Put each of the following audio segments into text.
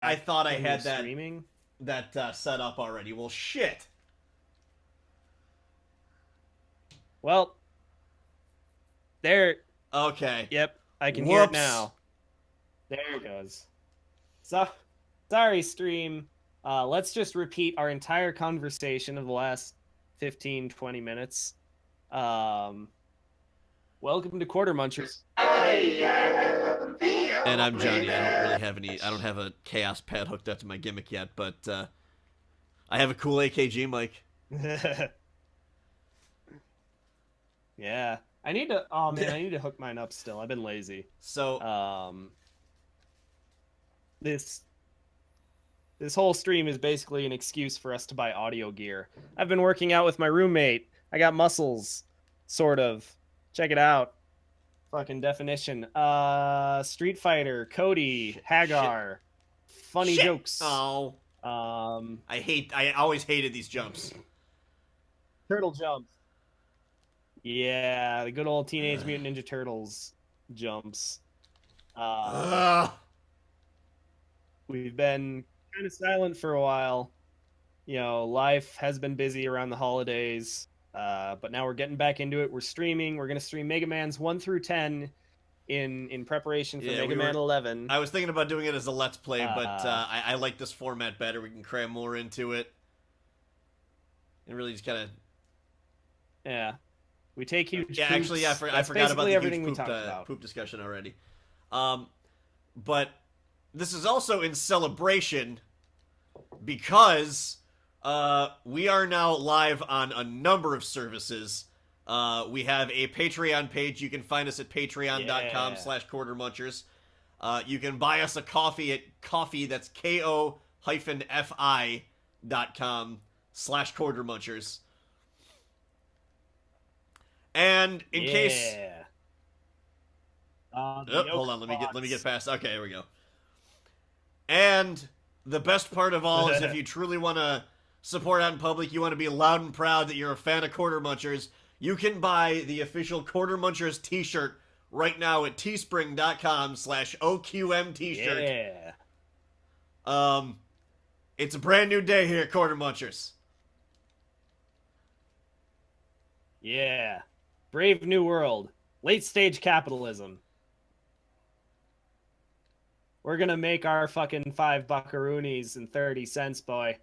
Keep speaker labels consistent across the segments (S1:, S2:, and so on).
S1: I thought I
S2: when you're
S1: had
S2: streaming.
S1: that set up already. Well, shit.
S2: Well, there.
S1: Okay.
S2: Yep, I can hear it
S1: Whoops.
S2: now. There it goes. So, sorry, stream. Let's just repeat our entire conversation of the last 15, 20 minutes. Um, Welcome to Quarter Munchers.
S1: And I'm Johnny. I don't really have any. I don't have a chaos pad hooked up to my gimmick yet, but I have a cool AKG mic.
S2: Yeah. I need to, oh man, I need to hook mine up still. I've been lazy.
S1: So
S2: Um, this this whole stream is basically an excuse for us to buy audio gear. I've been working out with my roommate. I got muscles, sort of. Check it out. Fucking definition. Street Fighter, Cody,
S1: shit.
S2: Hagar, funny
S1: Shit.
S2: jokes.
S1: Oh,
S2: Um,
S1: I always hated these jumps.
S2: Turtle jumps. Yeah, the good old Teenage Mutant Ninja Turtles jumps. Uh,
S1: Ugh.
S2: we've been kind of silent for a while. Life has been busy around the holidays. But now we're getting back into it. We're streaming. We're gonna stream Mega Man's 1 through 10 in preparation for
S1: Yeah,
S2: Mega
S1: we
S2: Man
S1: were.
S2: 11.
S1: I was thinking about doing it as a let's play, but
S2: Uh,
S1: I like this format better. We can cram more into it, and really just kind of.
S2: yeah, we take huge
S1: Yeah, actually, yeah,
S2: poops.
S1: I
S2: That's
S1: forgot about
S2: basically
S1: the huge
S2: everything we talked about.
S1: poop discussion already. Um, but this is also in celebration because we are now live on a number of services. We have a Patreon page. You can find us at patreon.com
S2: Yeah,
S1: slash quartermunchers. You can buy us a coffee at coffee, that's ko-fi.com slash quartermunchers. And in case...
S2: yeah. The
S1: Oh,
S2: yolk
S1: hold on, let me get
S2: spots.
S1: past. Okay, here we go. And the best part of all is if you truly want to support out in public, you want to be loud and proud that you're a fan of Quarter Munchers, you can buy the official Quarter Munchers t-shirt right now at teespring.com slash OQM t-shirt.
S2: Yeah,
S1: Um, it's a brand new day here at Quarter Munchers.
S2: yeah. Brave New World. Late stage capitalism. We're gonna make our fucking 5 buckaroonies and 30 cents, boy.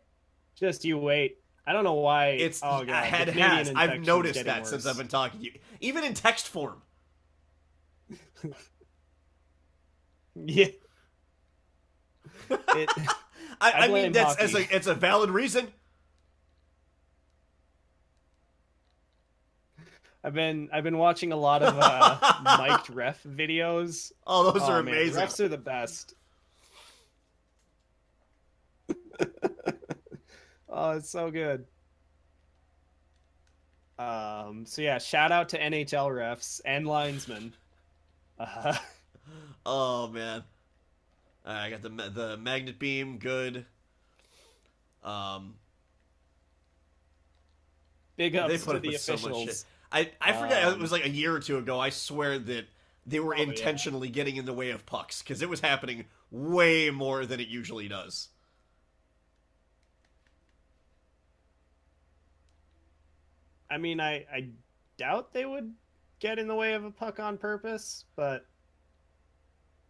S2: Just you wait. I don't know why.
S1: It's
S2: Oh god, the
S1: it
S2: Canadian
S1: has. I've
S2: infection's
S1: noticed
S2: getting
S1: that since I've
S2: worse.
S1: been talking to you, even in text form.
S2: Yeah, it. I
S1: I mean,
S2: blame
S1: that's
S2: hockey.
S1: it's a valid reason.
S2: I've been watching a lot of mic'd ref videos.
S1: Oh, those are
S2: Oh man,
S1: amazing.
S2: refs are the best. Oh, it's so good. So yeah, shout out to NHL refs and linesmen. Uh,
S1: Oh man, I got the magnet beam. Good. Um,
S2: Big
S1: they
S2: ups
S1: put
S2: to
S1: up
S2: the
S1: with so much shit.
S2: officials.
S1: I forget. It was
S2: Um,
S1: like a year or two ago. I swear that they were
S2: oh yeah.
S1: intentionally getting in the way of pucks because it was happening way more than it usually does.
S2: I mean, I doubt they would get in the way of a puck on purpose, but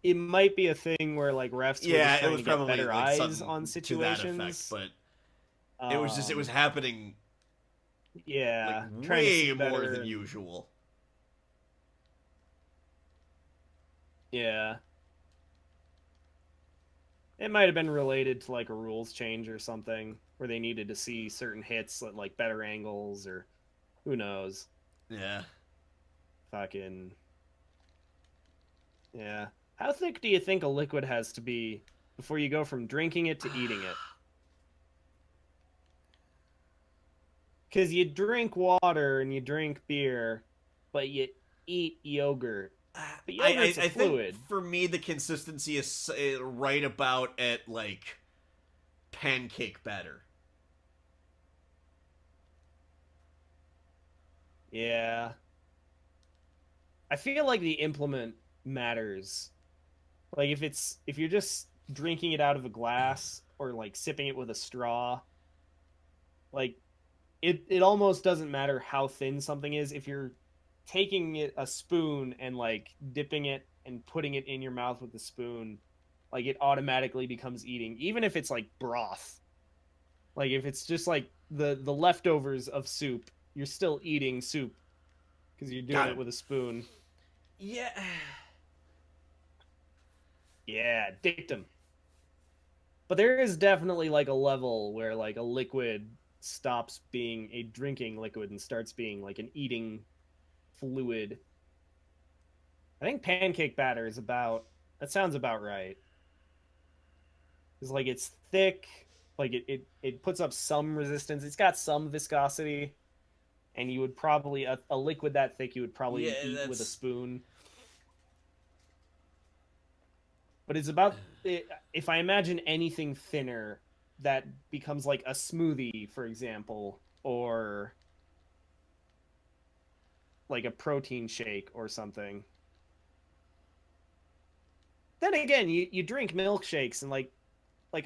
S2: it might be a thing where like refs were
S1: Yeah,
S2: just
S1: it
S2: trying
S1: was
S2: to get
S1: probably
S2: better
S1: like
S2: eyes on
S1: something to that effect,
S2: situations.
S1: but it was happening like
S2: Yeah, trying to
S1: way
S2: see
S1: more
S2: better.
S1: than
S2: And,
S1: usual.
S2: yeah, it might have been related to like a rules change or something where they needed to see certain hits at like better angles or who knows.
S1: Yeah.
S2: Fucking yeah. How thick do you think a liquid has to be before you go from drinking it to eating it? Because you drink water and you drink beer, but you eat yogurt. But yogurt's a
S1: I think
S2: fluid.
S1: for me the consistency is right about at like pancake batter.
S2: Yeah. I feel like the implement matters. Like if you're just drinking it out of a glass or like sipping it with a straw. Like it almost doesn't matter how thin something is if you're taking it a spoon and like dipping it and putting it in your mouth with the spoon, like it automatically becomes eating, even if it's like broth. Like if it's just like the leftovers of soup, you're still eating soup because you're doing
S1: Got
S2: it
S1: it.
S2: with a spoon.
S1: Yeah.
S2: Yeah, dictum. But there is definitely like a level where like a liquid stops being a drinking liquid and starts being like an eating fluid. I think pancake batter is about that sounds about right. It's like it's thick, like it puts up some resistance. It's got some viscosity, and you would probably a liquid that thick you would
S1: Yeah,
S2: probably eat with a
S1: that's
S2: spoon. But it's about if I imagine anything thinner that becomes like a smoothie, for example, or like a protein shake or something. Then again, you drink milkshakes and like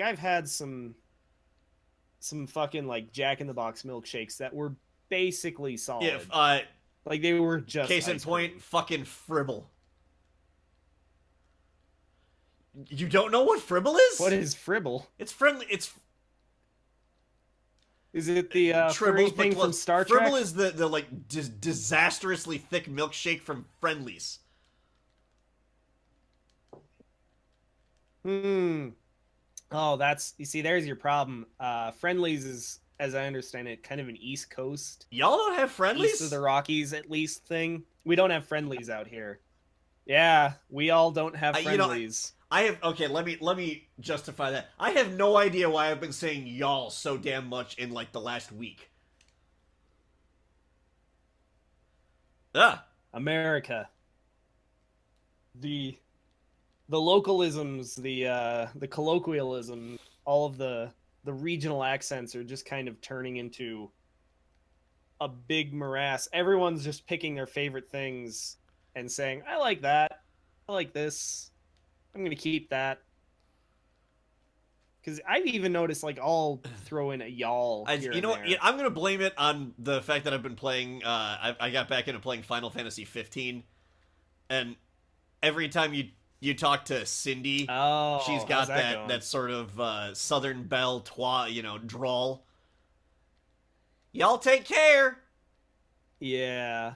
S2: I've had some fucking like Jack in the Box milkshakes that were basically
S1: yeah.
S2: solid. Like they were just
S1: Case in
S2: ice
S1: point,
S2: cream.
S1: fucking Fribble. You don't know what Fribble is?
S2: What is Fribble?
S1: It's friendly. It's
S2: Is it the furry
S1: Tribbles, but
S2: thing from
S1: close.
S2: Star
S1: Fribble
S2: Trek?
S1: is the like disastrously thick milkshake from Friendlies.
S2: Hmm. Oh, that's you see. There's your problem. Friendlies is, as I understand it, kind of an East Coast,
S1: Y'all don't have
S2: east of
S1: Friendlies?
S2: the Rockies at least thing. We don't have friendlies out here. Yeah, we all don't have
S1: You know,
S2: friendlies.
S1: I have. Okay, let me justify that. I have no idea why I've been saying y'all so damn much in like the last week. Ah,
S2: America. The the localisms, the colloquialism, all of the regional accents are just kind of turning into a big morass. Everyone's just picking their favorite things and saying, "I like that. I like this. I'm going to keep that." Because I've even noticed, like, I'll throw in a y'all here
S1: you
S2: and
S1: know what? Yeah,
S2: there.
S1: I'm gonna blame it on the fact that I've been playing. I got back into playing Final Fantasy 15, and every time you talk to Cindy, she's
S2: Oh, how's
S1: got
S2: that
S1: that
S2: going?
S1: sort of Southern Belle drawl. Y'all take care.
S2: Yeah.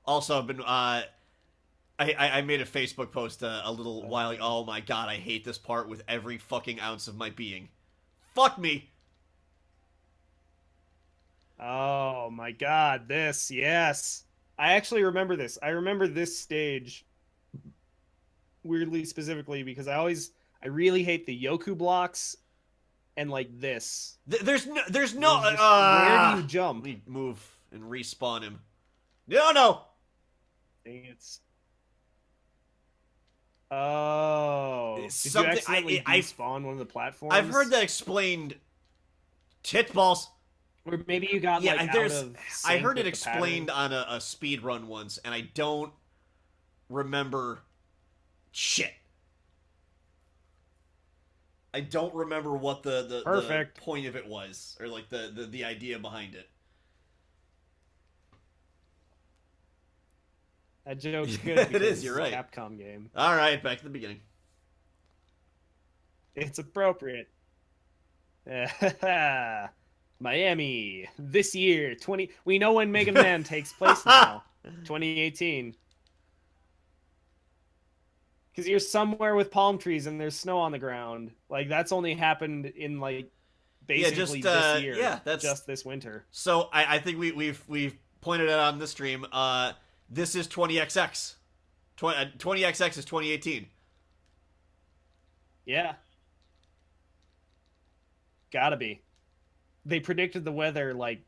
S1: Also, I've been I made a Facebook post a little while ago. Oh my god, I hate this part with every fucking ounce of my being. Fuck me.
S2: Oh my God, this, yes. I actually remember this. I remember this stage weirdly specifically because I really hate the Yoku blocks and like this.
S1: There's no
S2: There's just where do you
S1: let
S2: jump?
S1: me move and respawn him. No.
S2: It's oh,
S1: It's
S2: did you
S1: something
S2: accidentally despawn one of the
S1: I've heard
S2: platforms?
S1: that explained. Titballs.
S2: Or maybe you got like
S1: Yeah,
S2: out
S1: there's.
S2: of
S1: I
S2: sync
S1: heard it
S2: with the pattern.
S1: explained on a speed run once, and I don't remember shit. I don't remember what the
S2: Perfect.
S1: point of it was, or like the idea behind it.
S2: That joke's good
S1: It
S2: because
S1: is.
S2: this
S1: You're
S2: is a
S1: right.
S2: Capcom game.
S1: All right, back to the beginning.
S2: It's appropriate. Miami this year 20 we know when Mega Man takes place now. 2018. Because you're somewhere with palm trees and there's snow on the ground. Like that's only happened in like
S1: Yeah,
S2: basically
S1: just
S2: this year,
S1: yeah. That's
S2: just this winter.
S1: so. I think we've pointed it out on this stream. This is 20XX. 20XX is 2018.
S2: Yeah, gotta be. They predicted the weather like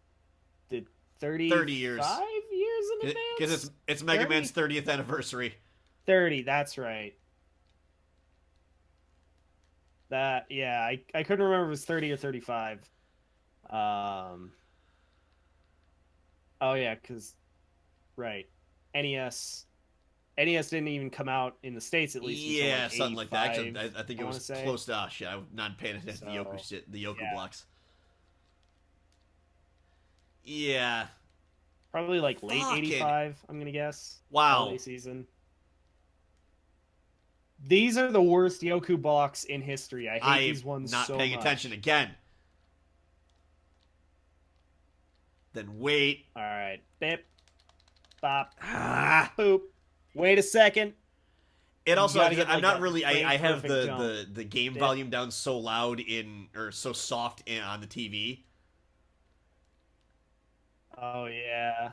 S2: the
S1: 30 years.
S2: 35 years in
S1: Because
S2: advance.
S1: it's Mega
S2: 30?
S1: Man's 30th anniversary.
S2: 30. That's right. That yeah, I couldn't remember if it was 30 or 35. Um. Oh yeah, because right, NES NES didn't even come out in the States, at least, until
S1: Yeah,
S2: like
S1: something like that. Actually,
S2: 85,
S1: I think
S2: I
S1: it
S2: want to
S1: was
S2: say.
S1: close to. Oh shit, I'm not paying attention to the Yoku
S2: So,
S1: shit, the Yoku
S2: yeah.
S1: blocks. Yeah.
S2: Probably like late
S1: Fucking
S2: 85, I'm going to guess.
S1: wow.
S2: Holiday season. These are the worst Yoku blocks in history. I hate these ones
S1: not
S2: so
S1: paying
S2: much.
S1: attention again. Then wait.
S2: All right. Bip. Bop.
S1: Ah.
S2: Boop. Wait a second.
S1: It also,
S2: gotta get,
S1: I'm
S2: like,
S1: not
S2: that
S1: really.
S2: frame
S1: I have
S2: perfect jump.
S1: the game
S2: Dip.
S1: volume down so loud or so soft on the TV.
S2: Oh yeah.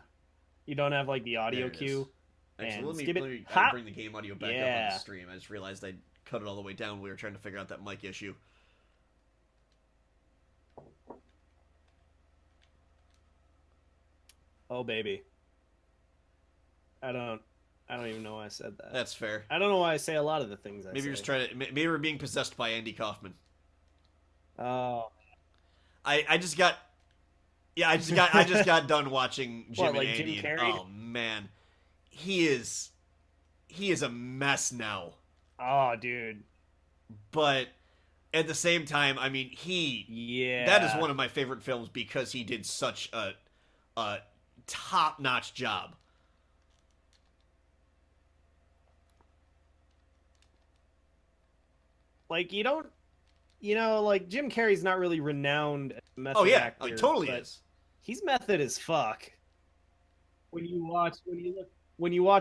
S2: You don't have like the audio
S1: There it is.
S2: cue.
S1: Actually,
S2: And
S1: let
S2: skip
S1: me
S2: it. Hop.
S1: bring the game audio back up on
S2: Yeah.
S1: the stream. I just realized I cut it all the way down. We were trying to figure out that mic issue.
S2: Oh baby. I don't even know why I said that.
S1: That's fair.
S2: I don't know why I say a lot of the things I
S1: Maybe
S2: say.
S1: you're just trying to. Maybe we're being possessed by Andy Kaufman.
S2: Oh.
S1: I just got. Yeah, I just got done watching Jim
S2: What,
S1: and
S2: like
S1: Andy.
S2: Jim Carrey?
S1: Oh man, he is a mess now.
S2: Oh, dude.
S1: But at the same time, I mean,
S2: Yeah.
S1: that is one of my favorite films because he did such a top-notch job.
S2: Like like Jim Carrey's not really renowned as a method
S1: Oh yeah,
S2: actor,
S1: like totally
S2: but
S1: is.
S2: he's method as fuck. When you watch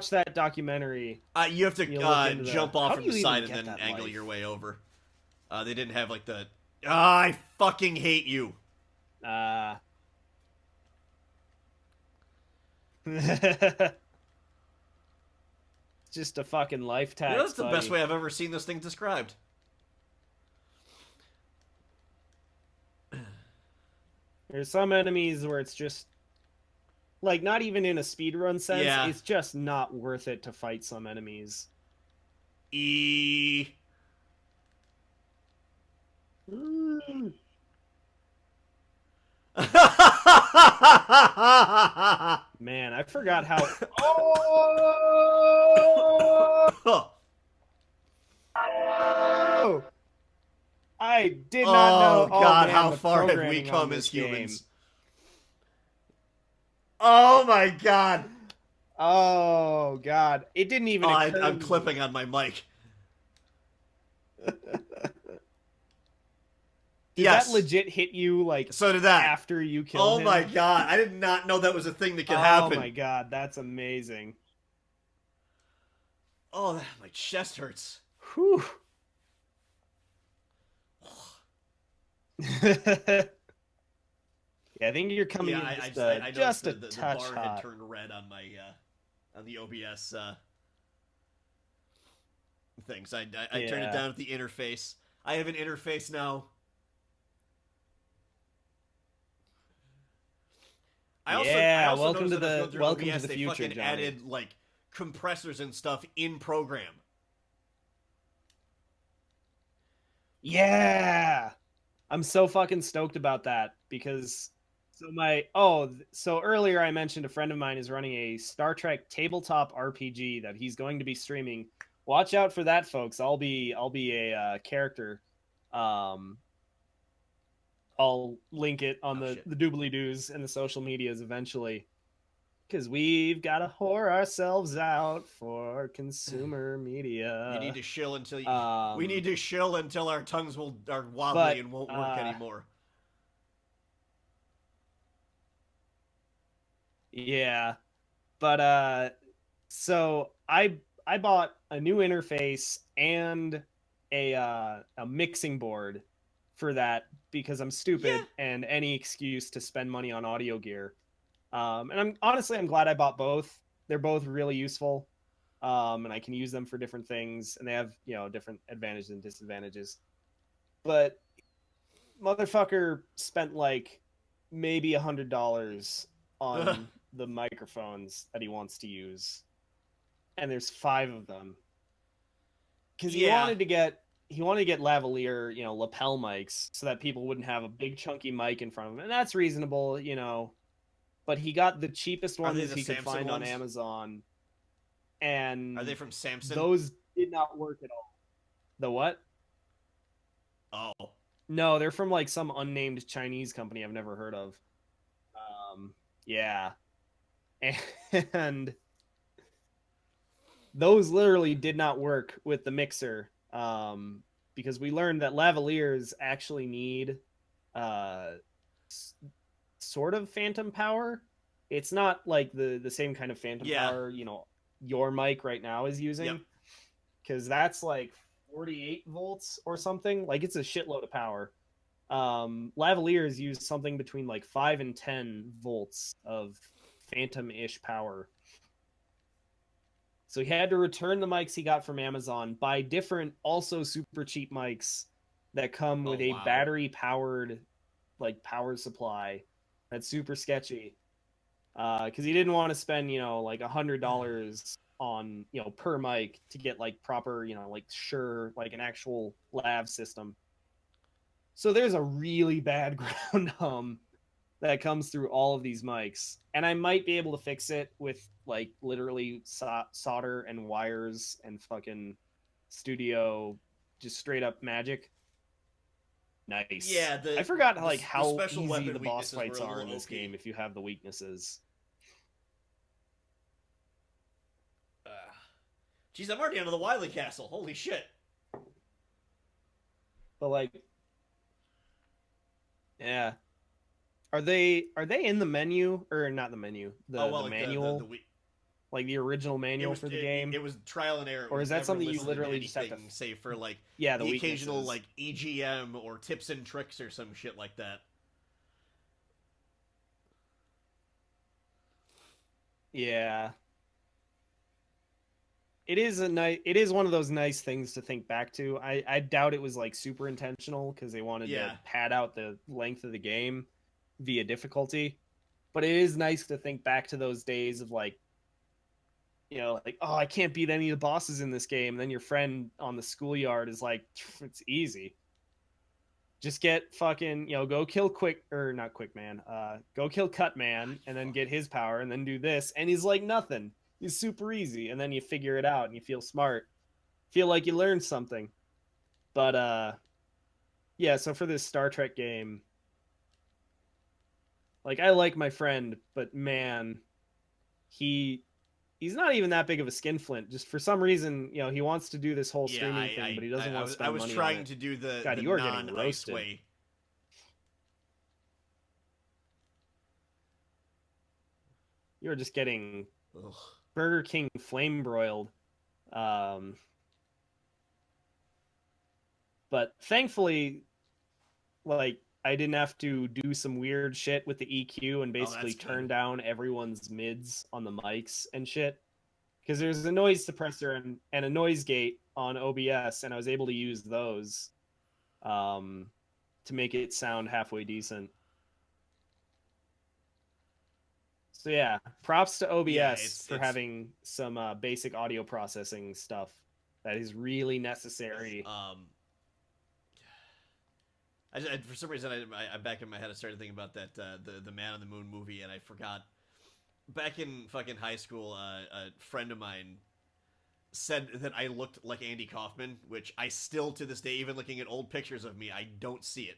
S2: that documentary,
S1: You have to jump off
S2: How
S1: from
S2: do
S1: the
S2: you
S1: side
S2: even
S1: and
S2: get
S1: then
S2: that
S1: angle
S2: life?
S1: your way over. They didn't have like the. I fucking hate you.
S2: Just a fucking life tax.
S1: That's the best way I've ever seen this thing described.
S2: There's some enemies where it's just like not even in a speedrun sense.
S1: Yeah.
S2: It's just not worth it to fight some enemies. Man, I forgot how. Oh! I did not know.
S1: Oh God,
S2: man,
S1: how
S2: the
S1: far have we
S2: programming
S1: come
S2: on
S1: as
S2: this game.
S1: humans? Oh my God!
S2: Oh God, it didn't even.
S1: Oh,
S2: occur
S1: I'm
S2: to me.
S1: clipping on my mic.
S2: Did
S1: Yes.
S2: that legit hit you like
S1: So did that.
S2: after you killed him?
S1: Oh my God, I did not know that was a thing that could
S2: Oh
S1: happen.
S2: my God, that's amazing.
S1: Oh, my chest hurts.
S2: Whew. Yeah, I think you're coming in just a
S1: the
S2: touch
S1: bar
S2: hot.
S1: had turned red on my on the OBS things. I turned it down at the interface. I have an interface now. I also
S2: welcome to
S1: noticed that
S2: welcome
S1: OBS,
S2: to the
S1: they
S2: future,
S1: fucking
S2: Johnny.
S1: added like compressors and stuff in program.
S2: Yeah, I'm so fucking stoked about that because so earlier I mentioned a friend of mine is running a Star Trek tabletop RPG that he's going to be streaming. Watch out for that, folks. I'll be a character. I'll link it on the doobly doos and the social medias eventually, because we've got to whore ourselves out for consumer media.
S1: You need to shill until we need to shill until our tongues are wobbly and won't work anymore.
S2: Yeah, but so I bought a new interface and a mixing board for that because I'm stupid and any excuse to spend money on audio gear. And I'm glad I bought both. They're both really useful. And I can use them for different things, and they have, different advantages and disadvantages. But motherfucker spent like maybe $100 on the microphones that he wants to use, and there's 5 of them because he wanted to get lavalier, lapel mics so that people wouldn't have a big chunky mic in front of them, and that's reasonable, but he got the cheapest ones he could find on Amazon.
S1: Are they
S2: and
S1: from Samson?
S2: those did not work at all. The what?
S1: Oh.
S2: No, they're from like some unnamed Chinese company I've never heard of. Um, yeah, and those literally did not work with the mixer, because we learned that lavaliers actually need uh, sort of phantom power. It's not like the same kind of phantom
S1: Yeah.
S2: power your mic right now is
S1: Yep.
S2: using, because that's like 48 volts or something. Like it's a shitload of power. Lavaliers use something between like 5 and 10 volts of phantom-ish power. So he had to return the mics he got from Amazon, buy different, also super cheap mics that come
S1: Oh
S2: with a
S1: wow.
S2: battery powered like power supply. That's super sketchy. Because he didn't want to spend like $100 on per mic to get like proper like Shure, like an actual lav system. So there's a really bad ground that comes through all of these mics, and I might be able to fix it with like literally solder and wires and fucking studio, just straight up magic. Nice.
S1: Yeah,
S2: I forgot like
S1: the
S2: how
S1: special
S2: easy
S1: weapon
S2: the boss
S1: weaknesses were
S2: fights
S1: a
S2: are
S1: little
S2: in this
S1: OP.
S2: game if you have the weaknesses.
S1: Uh, Geez, I'm already under the Wily Castle. Holy shit.
S2: But like, yeah, are they in the menu, or not the menu,
S1: Oh
S2: the
S1: well, like the
S2: manual, like the original
S1: it
S2: manual
S1: was
S2: for the
S1: it,
S2: game?
S1: it was trial and error. It
S2: Or
S1: was
S2: is that
S1: never
S2: something you
S1: listed in
S2: literally just have to
S1: anything, save for like
S2: yeah, the
S1: the occasional
S2: weaknesses?
S1: like EGM or tips and tricks or some shit like that.
S2: Yeah. It is one of those nice things to think back to. I doubt it was like super intentional because they wanted to
S1: Yeah.
S2: pad out the length of the game via difficulty. But it is nice to think back to those days of like, like, oh, I can't beat any of the bosses in this game. And then your friend on the schoolyard is like, it's easy. Just get fucking, go kill Quick, or not Quick Man. Go kill Cut Man and then get his power and then do this. And he's like nothing. He's super easy. And then you figure it out and you feel smart. Feel like you learned something. But yeah, so for this Star Trek game, like I like my friend, but man, he he's not even that big of a skinflint. Just for some reason, he wants to do this whole
S1: Yeah,
S2: streaming thing, but he doesn't want to
S1: I
S2: spend
S1: was
S2: money on
S1: trying
S2: it.
S1: to do
S2: God,
S1: the
S2: you are getting
S1: non ice
S2: roasted.
S1: way.
S2: You're just getting
S1: Ugh.
S2: Burger King flame broiled. Um, but thankfully, like I didn't have to do some weird shit with the EQ and
S1: Oh,
S2: basically
S1: that's
S2: turn
S1: good.
S2: down everyone's mids on the mics and shit. Because there's a noise suppressor and a noise gate on OBS, and I was able to use those um, to make it sound halfway decent. So yeah, props to
S1: Yeah,
S2: OBS for having some basic audio processing stuff that is really necessary.
S1: um. For some reason, I back in my head, I started thinking about that the Man on the Moon movie, and I forgot. Back in fucking high school, a friend of mine said that I looked like Andy Kaufman, which I still to this day, even looking at old pictures of me, I don't see it.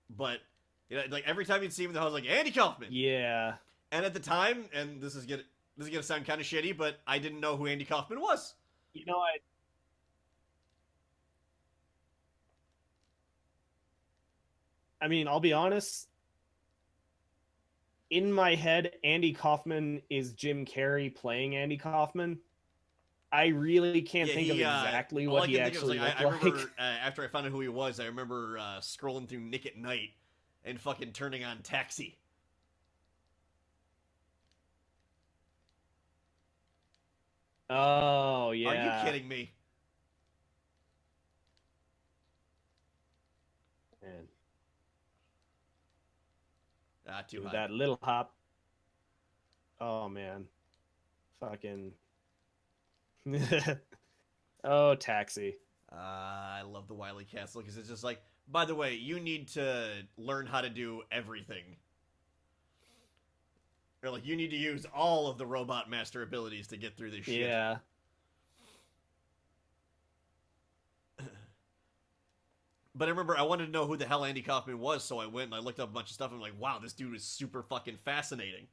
S1: But like every time you'd see him, I was like Andy Kaufman.
S2: Yeah,
S1: And at the time, and this is gonna sound kind of shitty, but I didn't know who Andy Kaufman was.
S2: I mean, I'll be honest. In my head, Andy Kaufman is Jim Carrey playing Andy Kaufman. I really can't
S1: Yeah,
S2: think of
S1: he.
S2: exactly
S1: All
S2: what
S1: I
S2: he
S1: can think of is
S2: actually
S1: like
S2: looked
S1: I remember
S2: like.
S1: after I found out who he was, I remember scrolling through Nick at Night and fucking turning on Taxi.
S2: Oh
S1: Are you
S2: yeah,
S1: kidding me?
S2: man,
S1: Ah, too
S2: with
S1: high.
S2: that little hop. Oh man, fucking. Oh, Taxi.
S1: I love the Wily Castle because it's just like, by the way, you need to learn how to do everything. Or like, you need to use all of the robot master abilities to get through this shit.
S2: Yeah.
S1: But I remember I wanted to know who the hell Andy Kaufman was, so I went and I looked up a bunch of stuff and I'm like, wow, this dude is super fucking fascinating.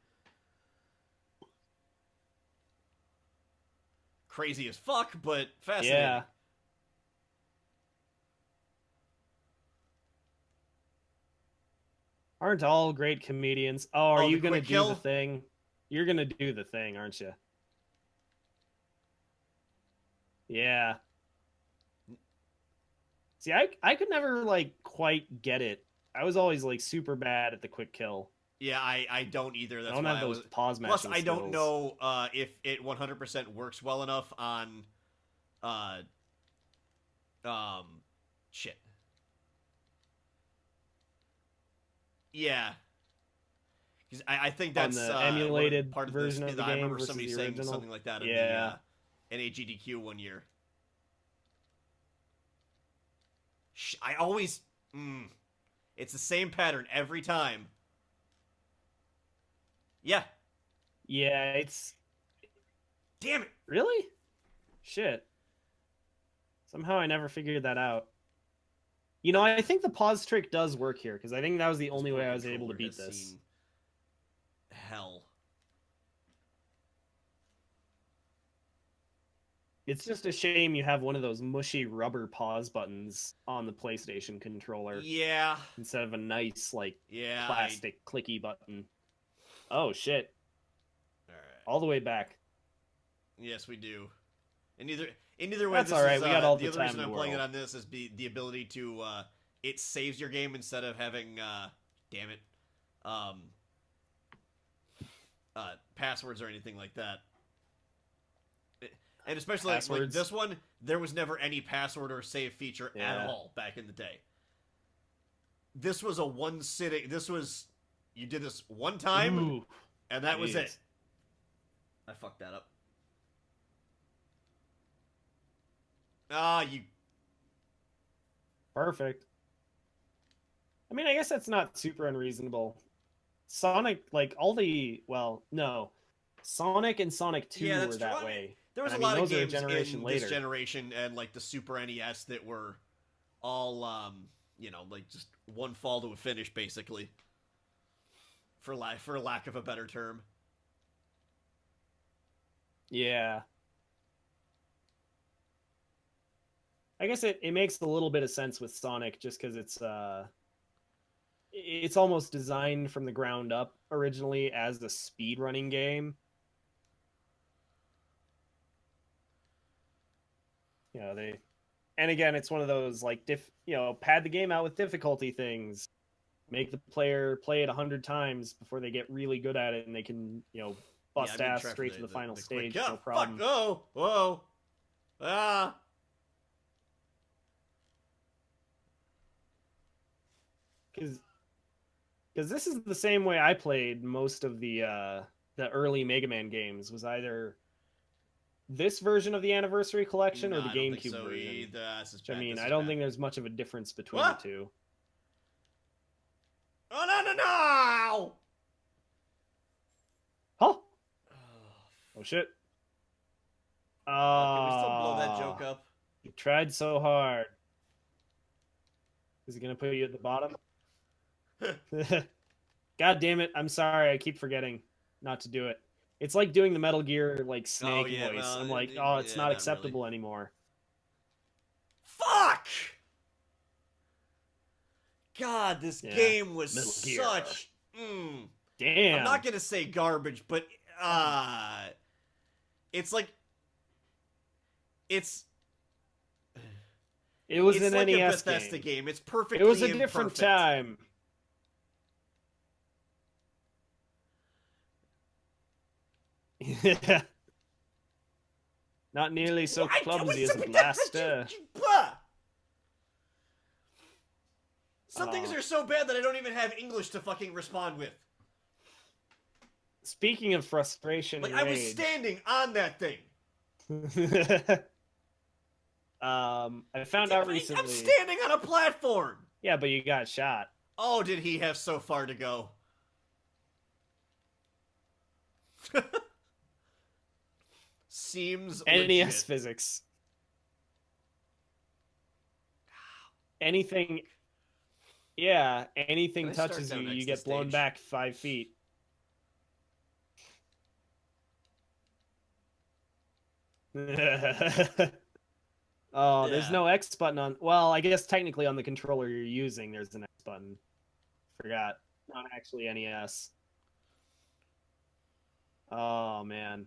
S1: Crazy as fuck, but fascinating.
S2: Yeah. Aren't all great comedians? Oh, are you gonna do the thing? You're gonna do the thing, aren't you? Yeah. See, I could never like quite get it. I was always like super bad at the quick kill.
S1: Yeah, I don't either. That's
S2: I don't
S1: why
S2: have those pause
S1: Plus,
S2: matching
S1: I don't
S2: skills.
S1: know if it 100% works well enough on, uh, shit. Yeah, because I think that's
S2: on the emulated
S1: part of
S2: version of the game.
S1: I remember
S2: versus
S1: somebody
S2: the
S1: saying
S2: original.
S1: something like that in
S2: Yeah.
S1: the NAGDQ one year. I always, it's the same pattern every time. Yeah.
S2: Yeah, it's.
S1: Damn it.
S2: Really? Shit. Somehow I never figured that out. You know, I think the pause trick does work here, because I think that was the only way I was able to beat this.
S1: Hell.
S2: It's just a shame you have one of those mushy rubber pause buttons on the PlayStation controller.
S1: Yeah.
S2: Instead of a nice, like, plastic clicky button. Oh, shit. All the way back.
S1: Yes, we do. And either way,
S2: that's all right. We got all the
S1: other
S2: time
S1: reason
S2: in the
S1: I'm playing it
S2: world.
S1: on this is the ability to it saves your game instead of having damn it passwords or anything like that. And especially like this one, there was never any password or save feature at all back in the day. This was a one sitting. This was you did this one time, and that was it. I fucked that up. You.
S2: Perfect. I mean, I guess that's not super unreasonable. Sonic, like all the Sonic and Sonic 2 were that way.
S1: There was a lot of games in this generation and like the Super NES that were all, like just one fall to a finish, basically. For lack of a better term.
S2: Yeah. I guess it makes a little bit of sense with Sonic just because it's almost designed from the ground up originally as the speedrunning game. And again, it's one of those like pad the game out with difficulty things, make the player play it 100 times before they get really good at it, and they can bust ass straight to the final stage, no problem.
S1: Fuck. Oh, whoa,
S2: Because this is the same way I played most of the early Mega Man games. Was either this version of the Anniversary Collection or the GameCube version. I don't think there's much of a difference between the two.
S1: Oh, no!
S2: Huh? Oh, shit.
S1: Can we still blow that joke up?
S2: You tried so hard. Is it going to put you at the bottom? God damn it. I'm sorry. I keep forgetting not to do it. It's like doing the Metal Gear Snake voice.
S1: Well,
S2: I'm like, it's not acceptable anymore.
S1: Fuck! God, this game was such...
S2: Damn.
S1: I'm not going to say garbage, but it's like... It
S2: was an
S1: like
S2: NES
S1: a Bethesda game. It's perfectly
S2: It was a different time. Yeah. Not nearly so clumsy as a blaster.
S1: Some things are so bad that I don't even have English to fucking respond with.
S2: Speaking of frustration,
S1: I was standing on that thing.
S2: I found out recently.
S1: I'm standing on a platform.
S2: Yeah, but you got shot.
S1: Oh, did he have so far to go? Seems
S2: NES
S1: legit.
S2: physics. Anything, yeah, anything
S1: Can I start
S2: touches
S1: down
S2: you, you
S1: next to
S2: get blown
S1: stage?
S2: back 5 feet. Oh, there's
S1: Yeah.
S2: no X button on. Well, I guess technically on the controller you're using, there's an X button. Forgot. Not actually NES. Oh man,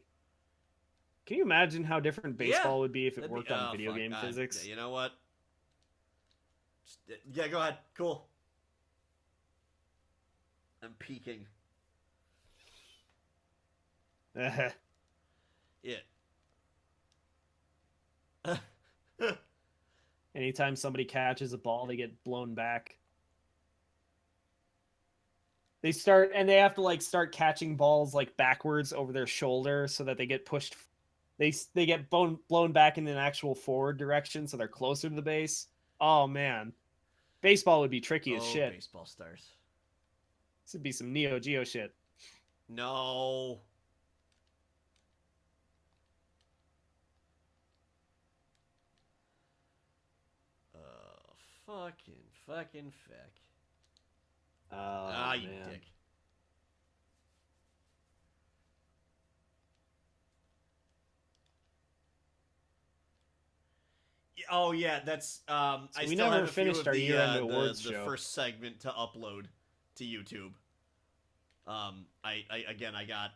S2: can you imagine how different
S1: Yeah.
S2: baseball would be if it
S1: That'd be.
S2: worked on
S1: Oh
S2: video
S1: fuck.
S2: game physics?
S1: You know what? Yeah. Go ahead. Cool. I'm peeking. Yeah.
S2: Anytime somebody catches a ball, they get blown back. They have to like start catching balls like backwards over their shoulder so that they get pushed. They get blown back in an actual forward direction, so they're closer to the base. Oh man, baseball would be tricky as
S1: Oh,
S2: shit.
S1: baseball stars.
S2: This would be some Neo Geo shit.
S1: No. Fucking feck.
S2: Oh
S1: You
S2: man.
S1: dick. Oh yeah, that's
S2: So
S1: I
S2: we
S1: still
S2: never
S1: have a few
S2: finished
S1: of
S2: our
S1: the
S2: year-end awards
S1: the
S2: show.
S1: first segment to upload to YouTube. I got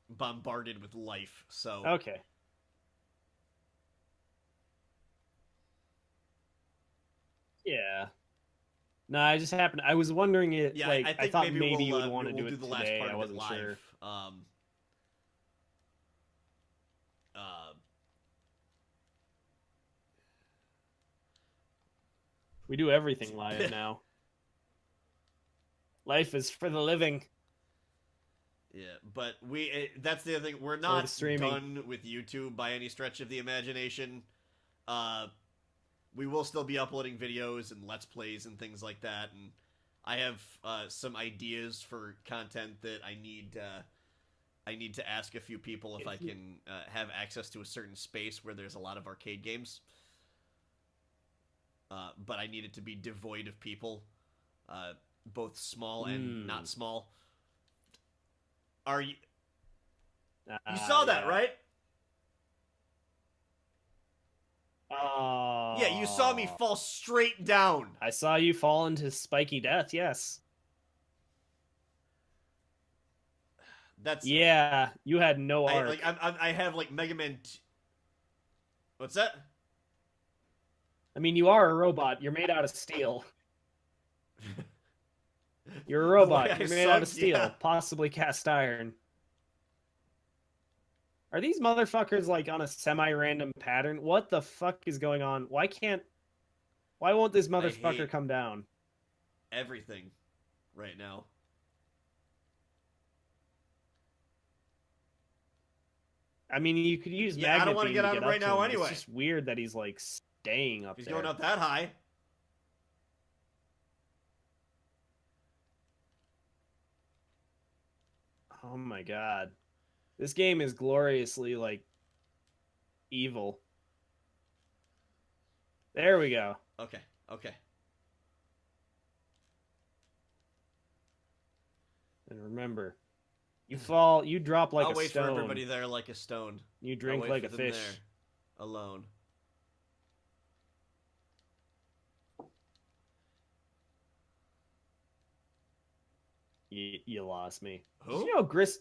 S1: bombarded with life, so
S2: Okay. Yeah. No, I just happened. I was wondering it.
S1: yeah,
S2: Like
S1: I
S2: I
S1: think
S2: thought
S1: maybe
S2: maybe you would want to
S1: we'll
S2: do
S1: do
S2: it
S1: the last
S2: today.
S1: part
S2: I
S1: of it
S2: wasn't
S1: live.
S2: sure.
S1: Uh,
S2: We do everything live now. Life is for the living.
S1: yeah, but that's the other thing. We're
S2: the
S1: not
S2: streaming.
S1: done with YouTube by any stretch of the imagination. We will still be uploading videos and let's plays and things like that, and I have some ideas for content that I need to ask a few people if I can have access to a certain space where there's a lot of arcade games. But I need it to be devoid of people, both small and not small. Are you? You saw that,
S2: Yeah.
S1: right?
S2: Oh.
S1: Yeah, you saw me fall straight down.
S2: I saw you fall into spiky death. Yes.
S1: That's
S2: Yeah. You had no arc.
S1: I have like Mega Man. What's that?
S2: I mean, you are a robot. You're made out of steel. You're a robot. You're made out of steel,
S1: yeah.
S2: possibly cast iron. Are these motherfuckers like on a semi-random pattern? What the fuck is going on? Why won't this motherfucker come down?
S1: Everything right now.
S2: I mean, you could use
S1: Yeah, I don't want to get on
S2: him
S1: right now
S2: him.
S1: anyway.
S2: It's just weird that he's like staying up
S1: He's
S2: there.
S1: going up that high.
S2: Oh my god. This game is gloriously like evil. There we go.
S1: Okay.
S2: And remember, you drop like
S1: I'll
S2: a
S1: wait
S2: stone.
S1: for everybody there like a stone.
S2: You drink like a fish.
S1: There, alone.
S2: You lost me.
S1: Who?
S2: Did you know Gris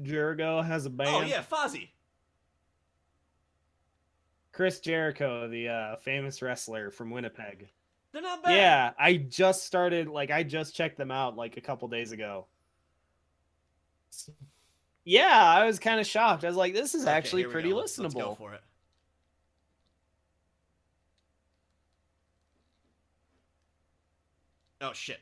S2: Jericho has a band?
S1: Oh yeah, Fozzy.
S2: Chris Jericho, the famous wrestler from Winnipeg.
S1: They're not bad.
S2: Yeah, I just checked them out like a couple days ago. Yeah, I was kind of shocked. I was like, this is actually pretty listenable.
S1: Let's go for it. Oh shit.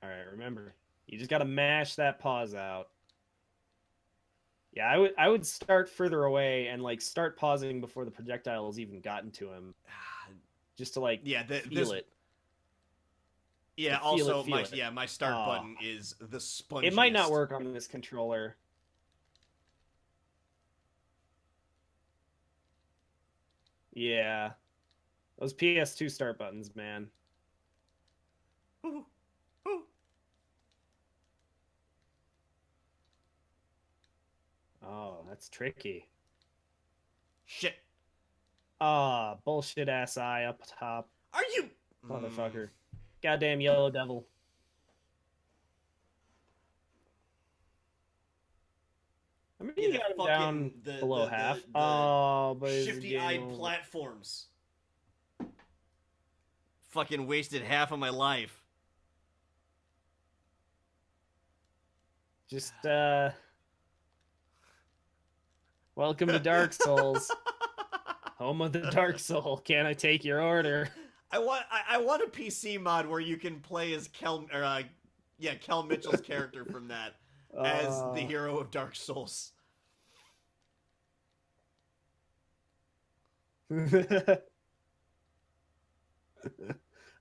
S2: All right, remember, you just got to mash that pause out. Yeah, I would start further away and like start pausing before the projectile has even gotten to him, just to like feel it.
S1: Yeah.
S2: Feel
S1: Also,
S2: it, feel it.
S1: my start
S2: Oh.
S1: button is the spongiest.
S2: It might not work on this controller. Yeah. Those PS2 start buttons, man.
S1: Ooh, ooh.
S2: Oh, that's tricky.
S1: Shit.
S2: Ah, bullshit ass eye up top.
S1: Are you
S2: Motherfucker. Goddamn yellow devil. I mean, you got him down below half. Oh, but
S1: shifty-eyed platforms. Fucking wasted half of my life.
S2: Just, welcome to Dark Souls. Home of the Dark Soul. Can I take your order?
S1: I want a PC mod where you can play as Kel Mitchell's character from that as the hero of Dark Souls.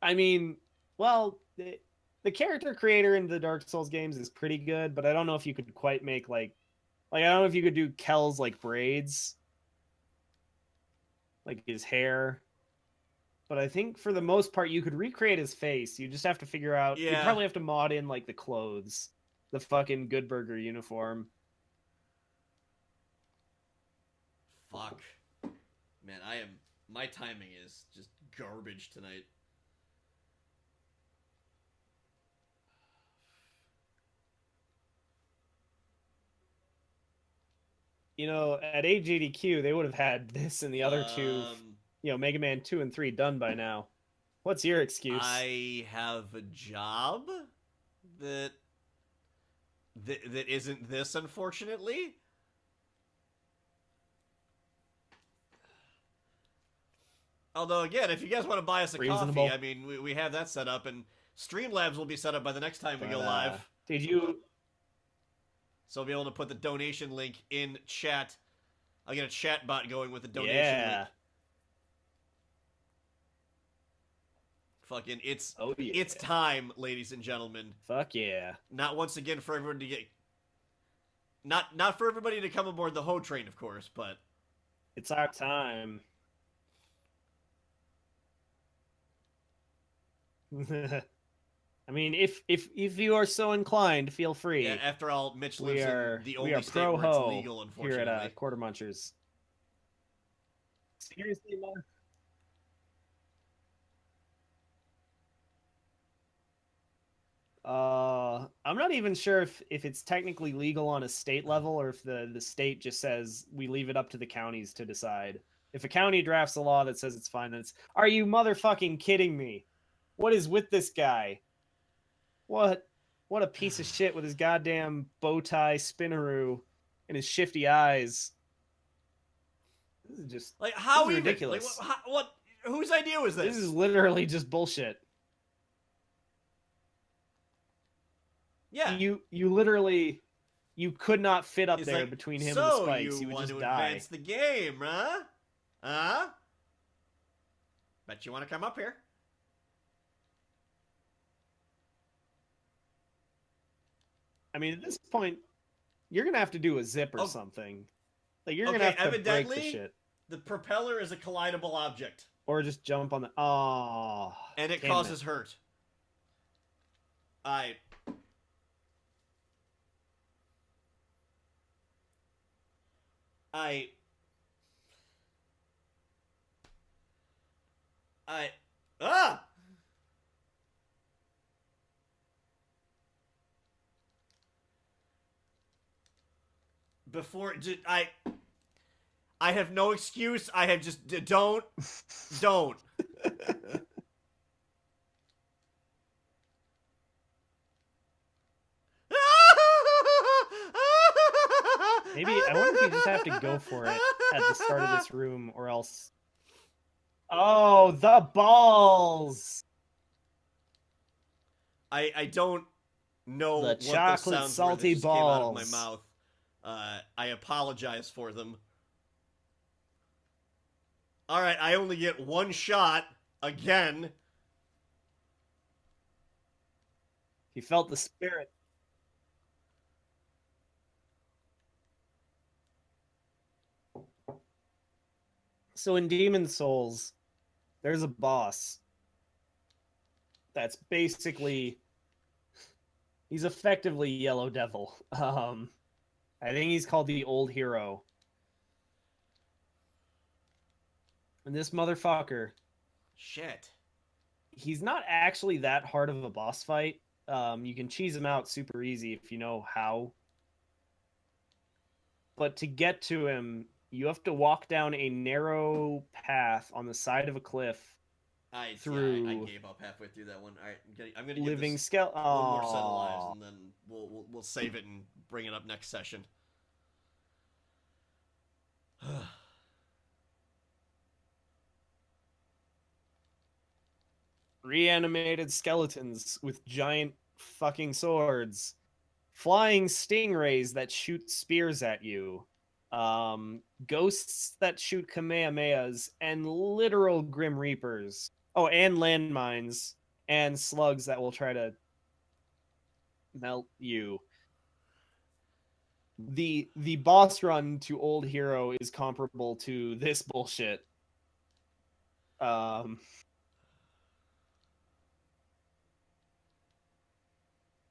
S2: I mean, well, the character creator in the Dark Souls games is pretty good, but I don't know if you could quite make like I don't know if you could do Kel's like braids, like his hair. But I think for the most part, you could recreate his face. You just have to figure out.
S1: Yeah.
S2: You probably have to mod in like the clothes, the fucking Good Burger uniform.
S1: Fuck, man, my timing is just garbage tonight.
S2: You know, at AGDQ, they would have had this and the other two, Mega Man 2 and 3 done by now. What's your excuse?
S1: I have a job that isn't this, unfortunately. Although, again, if you guys want to buy us a coffee, I mean, we have that set up, and Streamlabs will be set up by the next time we go live.
S2: Did you...
S1: So I'll be able to put the donation link in chat. I'll get a chat bot going with the donation link. Fucking, it's time, ladies and gentlemen.
S2: Fuck yeah.
S1: Not once again for everyone to get... Not for everybody to come aboard the Ho train, of course, but...
S2: It's our time. I mean, if you are so inclined, feel free.
S1: Yeah, after all, Mitch lives in the only state where it's legal, unfortunately.
S2: Here at Quarter Munchers. Seriously, man? I'm not even sure if it's technically legal on a state level or if the state just says we leave it up to the counties to decide. If a county drafts a law that says it's fine, then it's... Are you motherfucking kidding me? What is with this guy? What a piece of shit with his goddamn bow tie spinneroo and his shifty eyes. This is just
S1: like how even
S2: ridiculous.
S1: Like, what? Whose idea was this?
S2: This is literally just bullshit.
S1: Yeah,
S2: you literally could not fit up there between him and the spikes. You would just die. So you want to
S1: advance the game, huh? Huh? Bet you want to come up here.
S2: I mean, at this point, you're gonna have to do a zip or something. Like you're gonna have to break the shit.
S1: The propeller is a collidable object,
S2: or just jump on the.
S1: And it causes hurt. I before I have no excuse. I have just don't.
S2: Maybe I wonder if you just have to go for it at the start of this room, or else. Oh, the balls!
S1: I don't know
S2: the
S1: what
S2: chocolate
S1: the sounds
S2: salty
S1: were that just
S2: balls
S1: came out of my mouth. I apologize for them. All right, I only get one shot again.
S2: He felt the spirit. So in Demon Souls, there's a boss that's basically he's effectively Yellow Devil. I think he's called the Old Hero. And this motherfucker,
S1: Shit.
S2: he's not actually that hard of a boss fight. You can cheese him out super easy if you know how. But to get to him, you have to walk down a narrow path on the side of a cliff
S1: I
S2: through
S1: gave up halfway through that one. All right, I'm gonna give
S2: living
S1: this
S2: skeleton.
S1: one more set of lives, and then we'll save it and bring it up next session.
S2: Reanimated skeletons with giant fucking swords, flying stingrays that shoot spears at you, ghosts that shoot kamehamehas, and literal grim reapers. Oh, and landmines and slugs that will try to melt you. The boss run to Old Hero is comparable to this bullshit. Um,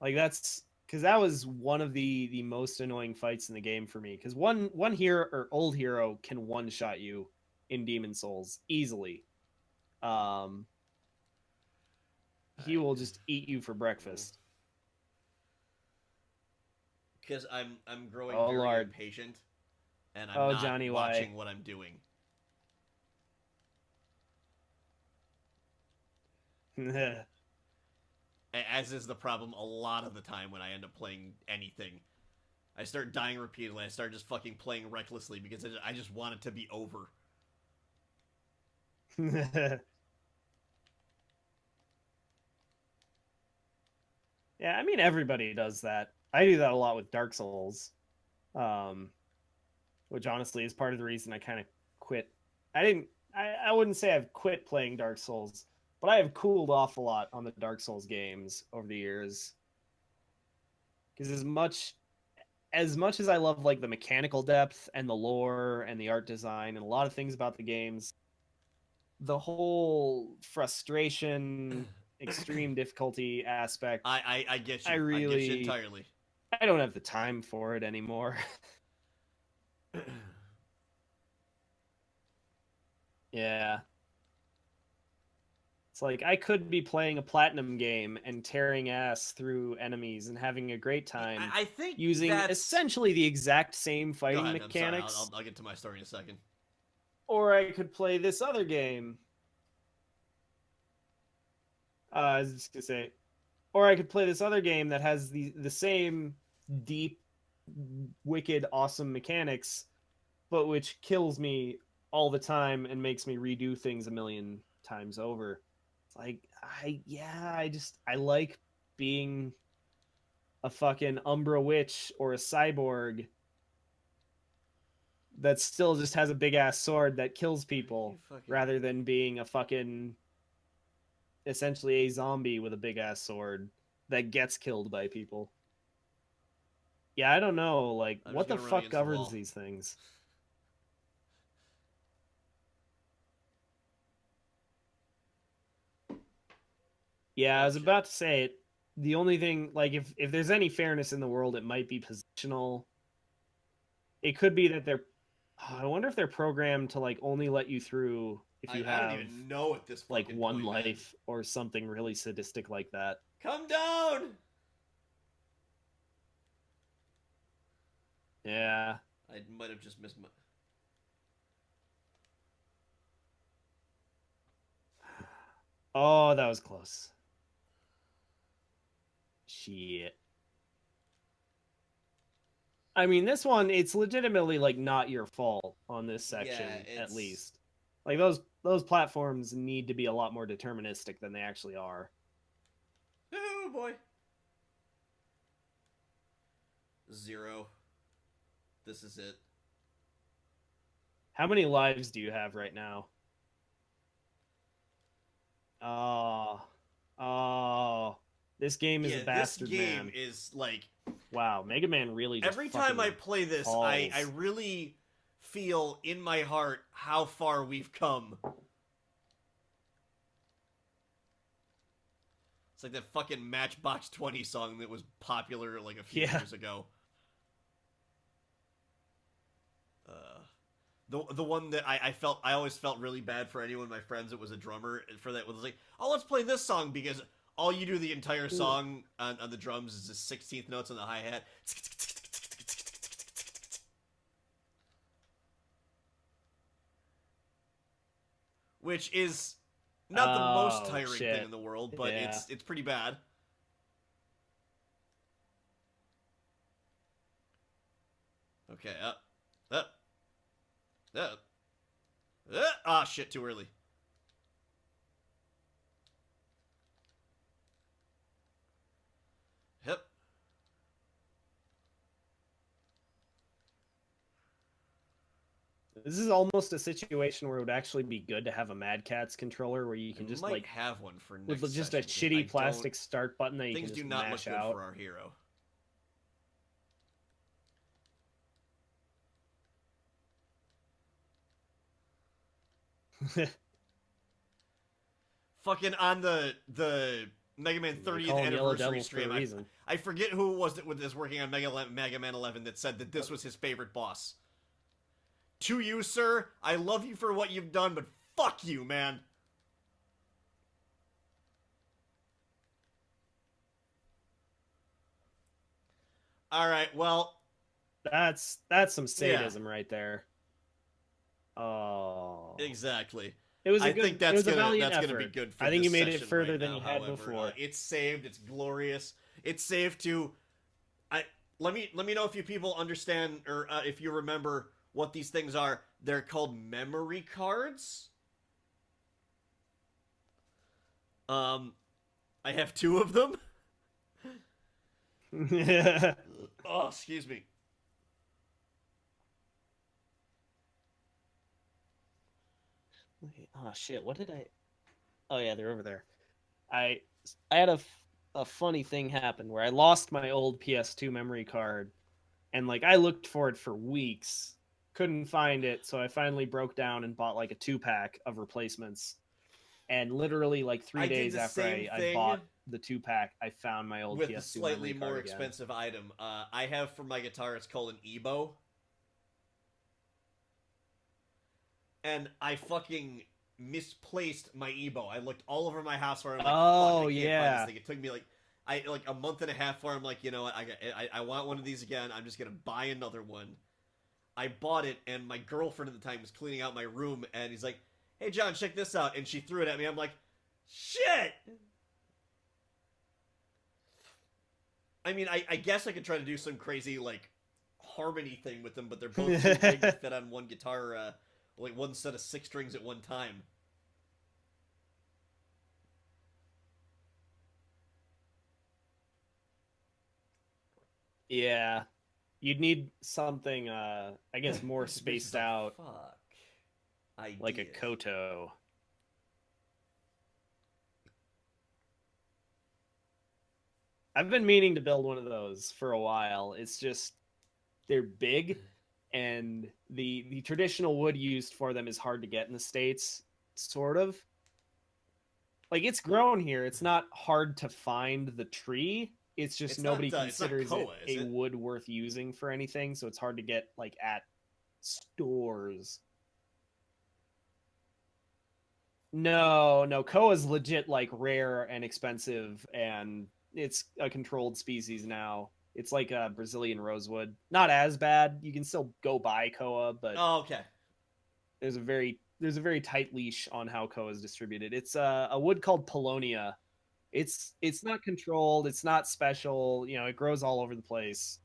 S2: like that's because that was one of the most annoying fights in the game for me. Because one hero or Old Hero can one shot you in Demon Souls easily. Um, he will just eat you for breakfast.
S1: Because I'm growing
S2: Oh
S1: very
S2: Lord.
S1: impatient, and I'm
S2: Oh
S1: not
S2: Johnny,
S1: watching
S2: why?
S1: what I'm doing. As is the problem a lot of the time when I end up playing anything. I start dying repeatedly. I start just fucking playing recklessly because I just want it to be over.
S2: Yeah, I mean everybody does that. I do that a lot with Dark Souls, um, which honestly is part of the reason I kind of quit. I didn't. I wouldn't say I've quit playing Dark Souls, but I have cooled off a lot on the Dark Souls games over the years. Because as much as I love like the mechanical depth and the lore and the art design and a lot of things about the games, the whole frustration, extreme difficulty aspect,
S1: I get
S2: I
S1: you. I get you
S2: really
S1: entirely.
S2: I don't have the time for it anymore. Yeah. It's like I could be playing a platinum game and tearing ass through enemies and having a great time
S1: I think
S2: using
S1: that's.
S2: essentially the exact same
S1: Go
S2: fighting
S1: ahead. I'm sorry.
S2: mechanics,
S1: I'll get to my story in a second.
S2: or I could play this other game. I was just gonna say, or I could play this other game that has the same deep, wicked, awesome mechanics, but which kills me all the time and makes me redo things a million times over. It's like I like being a fucking Umbra witch or a cyborg that still just has a big ass sword that kills
S1: You
S2: people
S1: fucking.
S2: rather than being a fucking essentially a zombie with a big ass sword that gets killed by people. Yeah, I don't know. Like,
S1: I'm just
S2: what the
S1: gonna run
S2: fuck
S1: against the
S2: governs
S1: wall.
S2: these things? Yeah, I
S1: Oh
S2: was
S1: shit.
S2: about to say it. The only thing, like, if there's any fairness in the world, it might be positional. It could be that they're. Oh, I wonder if they're programmed to like only let you through if you
S1: I don't
S2: have
S1: even know at this
S2: like
S1: fucking
S2: one
S1: point, man.
S2: life or something really sadistic like that.
S1: Come down.
S2: Yeah.
S1: I might have just missed my.
S2: Oh, that was close. Shit. I mean, this one, it's legitimately like not your fault on this
S1: Yeah,
S2: section, at
S1: it's.
S2: least. Like those platforms need to be a lot more deterministic than they actually are.
S1: Oh boy. Zero. This is it.
S2: How many lives do you have right now? Oh, oh, This game is a
S1: Yeah, this
S2: bastard,
S1: game
S2: man.
S1: is like
S2: Wow, Mega Man really just
S1: every time I play this, I
S2: falls.
S1: really feel in my heart how far we've come. It's like that fucking Matchbox 20 song that was popular like a few years ago. The one that I always felt really bad for anyone of my friends that was a drummer for that was like, oh, let's play this song because all you do the entire song on the drums is the 16th notes on the hi-hat. Which is not the most tiring thing in the world, but it's pretty bad. Okay, ah, shit, too early. Yep.
S2: This is almost a situation where it would actually be good to have a Mad Catz controller where you can just like
S1: have one for next
S2: with just
S1: session,
S2: a shitty plastic start button that you can just
S1: things do not
S2: mash
S1: look good
S2: out.
S1: for our hero. Fucking on the Mega Man 30th anniversary stream, I forget who it was that was working on Mega Man 11 that said that this was his favorite boss. To you, sir, I love you for what you've done, but fuck you, man. All right, well,
S2: that's some sadism right there. Oh,
S1: exactly.
S2: It was a
S1: good,
S2: think
S1: that's
S2: gonna
S1: be good for
S2: I think you made
S1: it
S2: further
S1: right
S2: than
S1: now,
S2: you had before.
S1: It's saved. It's glorious. It's saved to. Let me know if you people understand or if you remember what these things are. They're called memory cards. I have 2 of them. Oh, excuse me.
S2: Oh shit! What did I? Oh yeah, they're over there. I had a funny thing happen where I lost my old PS2 memory card, and like I looked for it for weeks, couldn't find it, so I finally broke down and bought like a 2-pack of replacements. And literally like 3 days after I bought the 2-pack, I found my old
S1: with
S2: PS2
S1: the slightly
S2: memory card
S1: more
S2: again.
S1: expensive item. I have for my guitar. It's called an Ebo, and I fucking misplaced my Ebo. I looked all over my house where I'm like, fuck, I can't find this thing. It took me like a month and a half where I'm like, you know what, I want one of these again. I'm just gonna buy another one. I bought it, and my girlfriend at the time was cleaning out my room, and he's like, hey John, check this out, and she threw it at me. I'm like, shit. I mean, I guess I could try to do some crazy like harmony thing with them, but they're both too big to fit on one guitar. Like one set of 6 strings at one time.
S2: Yeah. You'd need something I guess more spaced out.
S1: Fuck.
S2: Like a Koto. I've been meaning to build one of those for a while. It's just they're big, and the traditional wood used for them is hard to get in the States, sort of. Like, it's grown here. It's not hard to find the tree. It's just nobody considers it a wood worth using for anything, so it's hard to get like at stores. No, Koa's legit like rare and expensive, and it's a controlled species now. It's like a Brazilian rosewood. Not as bad. You can still go buy Koa, but
S1: okay.
S2: There's a very tight leash on how Koa is distributed. It's a wood called Paulownia. It's not controlled. It's not special. You know, it grows all over the place.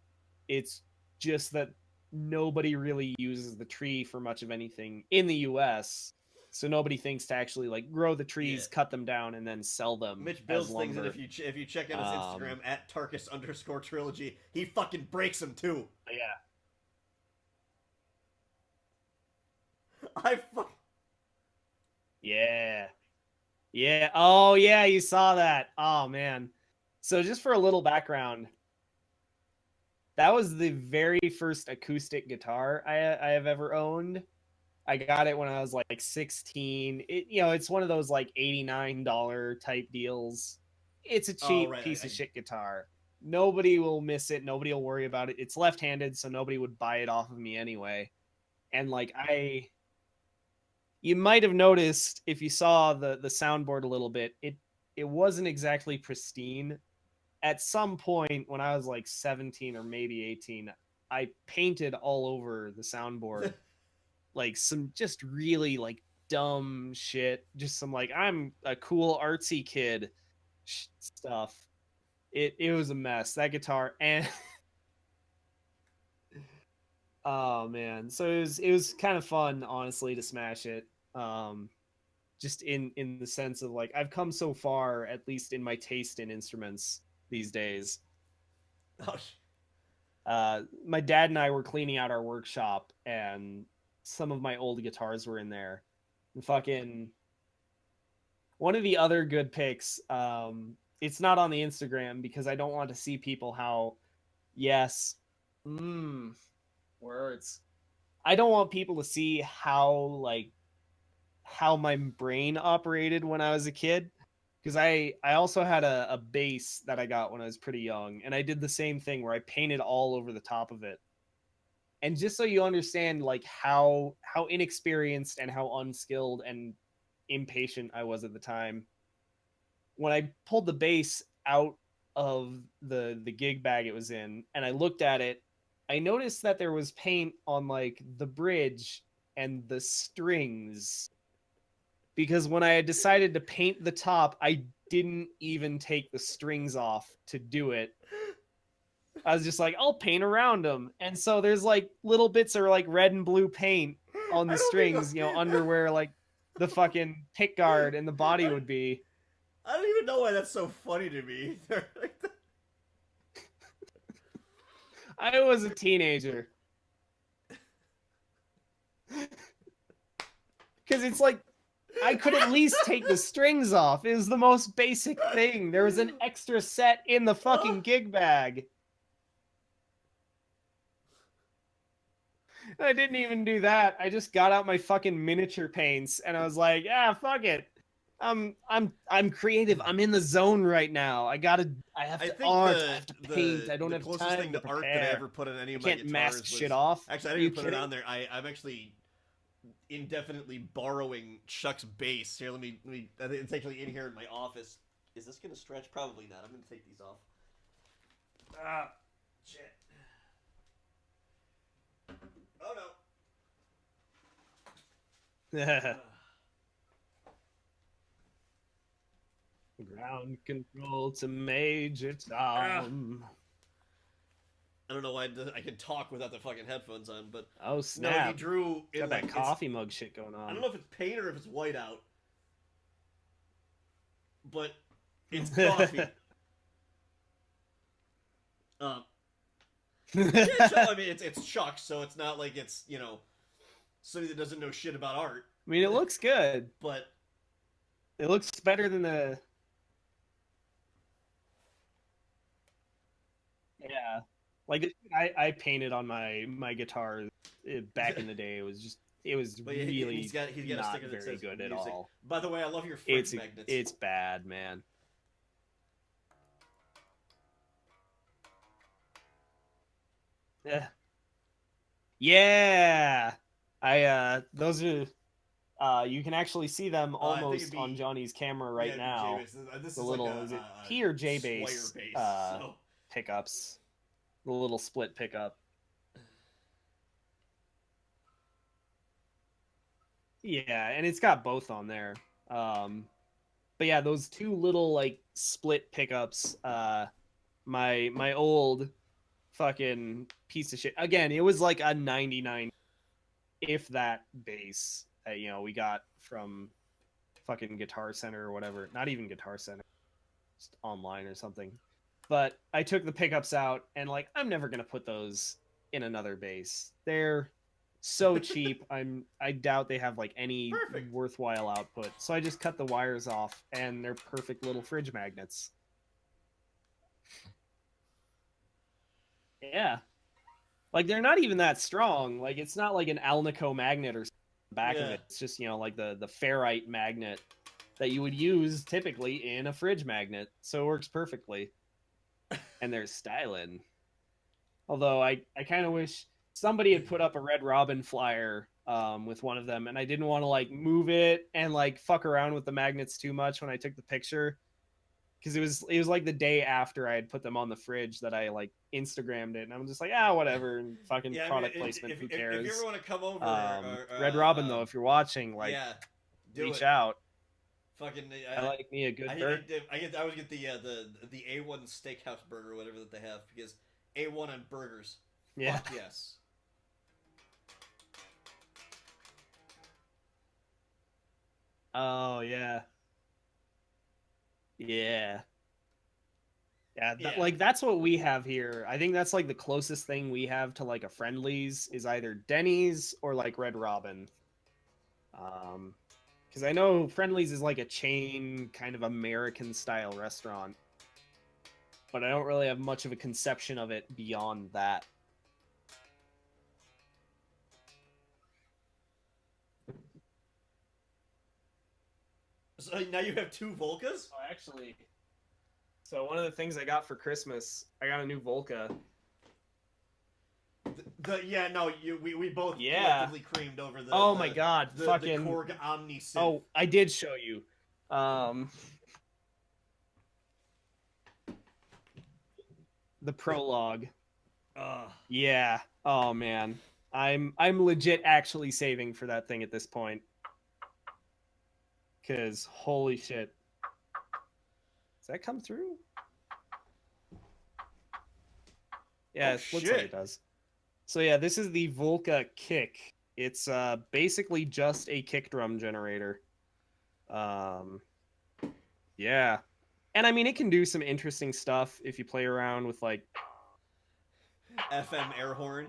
S2: It's just that nobody really uses the tree for much of anything in the U.S. So nobody thinks to actually like grow the trees, cut them down, and then sell them.
S1: Mitch builds things, and if you check out his Instagram at Tarkus_trilogy, he fucking breaks them too.
S2: Yeah. Yeah. Oh yeah, you saw that. Oh man. So just for a little background, that was the very first acoustic guitar I have ever owned. I got it when I was like 16. It's one of those like $89 type deals. It's a
S1: Oh,
S2: cheap
S1: right.
S2: piece of shit guitar. Nobody will miss it. Nobody will worry about it. It's left-handed, so nobody would buy it off of me anyway. And like you might have noticed if you saw the soundboard a little bit, it wasn't exactly pristine. At some point when I was like 17 or maybe 18, I painted all over the soundboard like some just really like dumb shit, just some like I'm a cool artsy kid stuff. It was a mess, that guitar. And oh man, so it was kind of fun, honestly, to smash it. Just in the sense of like I've come so far, at least in my taste in instruments these days.
S1: Oh,
S2: My dad and I were cleaning out our workshop, and some of my old guitars were in there. And fucking one of the other good picks, it's not on the Instagram because I don't want to see people how, yes, words. I don't want people to see how my brain operated when I was a kid, because I also had a bass that I got when I was pretty young, and I did the same thing where I painted all over the top of it. And just so you understand like how inexperienced and how unskilled and impatient I was at the time, when I pulled the bass out of the gig bag it was in and I looked at it, I noticed that there was paint on like the bridge and the strings, because when I had decided to paint the top, I didn't even take the strings off to do it. I was just like, I'll paint around them. And so there's like little bits of like red and blue paint on the strings, under where like the fucking pick guard and the body would be.
S1: I don't even know why that's so funny to me.
S2: I was a teenager. Because it's like, I could at least take the strings off. It was the most basic thing. There was an extra set in the fucking gig bag. I didn't even do that. I just got out my fucking miniature paints and I was like, "Yeah, fuck it. I'm creative. I'm in the zone right now. I have to art. I have to paint. I don't have
S1: closest
S2: time
S1: thing to art that I ever put on any of my
S2: can't
S1: guitars
S2: mask
S1: was,
S2: shit off.
S1: Actually, I didn't even put it on there. I'm actually indefinitely borrowing Chuck's bass. Here, let me. I think it's actually in here in my office. Is this gonna stretch? Probably not. I'm gonna take these off. Ah, shit. Oh no.
S2: Ground control to Major Tom.
S1: I don't know why I can talk without the fucking headphones on, but
S2: oh snap!
S1: No, he drew
S2: got that coffee mug shit going on.
S1: I don't know if it's paint or if it's white out, but it's coffee. Yeah, I mean it's Chuck, so it's not like it's somebody that doesn't know shit about art.
S2: I mean, it looks good,
S1: but
S2: it looks better than the. Yeah, like I painted on my guitar back in the day. It was really
S1: he's got
S2: not
S1: a sticker that
S2: very
S1: says
S2: good
S1: music.
S2: at all.
S1: By the way, I love your fridge magnets.
S2: It's bad, man. Yeah. Those are you can actually see them almost on Johnny's camera right now.
S1: This
S2: the
S1: is
S2: little
S1: like
S2: is it P or J bass pickups. The little split pickup. Yeah, and it's got both on there. But yeah, those two little like split pickups, my old fucking piece of shit. Again, it was like a 99 if that bass that we got from fucking Guitar Center or whatever. Not even Guitar Center, just online or something. But I took the pickups out and like I'm never gonna put those in another bass. They're so cheap. I doubt they have like any worthwhile output. So I just cut the wires off and they're perfect little fridge magnets. Yeah. Like they're not even that strong. Like it's not like an Alnico magnet or something on the back of
S1: Yeah.
S2: it. It's just, like the ferrite magnet that you would use typically in a fridge magnet. So it works perfectly. And there's styling. Although I kind of wish somebody had put up a Red Robin flyer with one of them, and I didn't want to like move it and like fuck around with the magnets too much when I took the picture, because it was like the day after I had put them on the fridge that I like Instagrammed it, and I'm just like, whatever, and fucking
S1: Yeah, I mean,
S2: product placement, who
S1: if you ever
S2: cares?
S1: want to come over, or,
S2: Red Robin though, if you're watching, like,
S1: yeah, do
S2: reach
S1: it.
S2: out.
S1: Fucking,
S2: I like me a good
S1: I
S2: burger.
S1: I always get the A1 steakhouse burger, whatever that they have, because A1 on burgers.
S2: Yeah.
S1: Fuck yes.
S2: Oh yeah. Yeah. Yeah,
S1: Yeah.
S2: like that's what we have here. I think that's like the closest thing we have to like a Friendlies is either Denny's or like Red Robin. Because I know Friendlies is like a chain kind of American style restaurant, but I don't really have much of a conception of it beyond that.
S1: So now you have two Volcas?
S2: Oh, actually, so one of the things I got for Christmas, I got a new Volca.
S1: Yeah, no, we both collectively creamed over the.
S2: Oh my god, fucking
S1: the Korg Omni Synth.
S2: Oh, I did show you. The prologue. Yeah. Oh man. I'm legit actually saving for that thing at this point. Cause holy shit. Does that come through? Yeah, it looks like it does. So yeah, this is the Volca kick. It's basically just a kick drum generator. Yeah. And I mean it can do some interesting stuff if you play around with like
S1: FM air horn.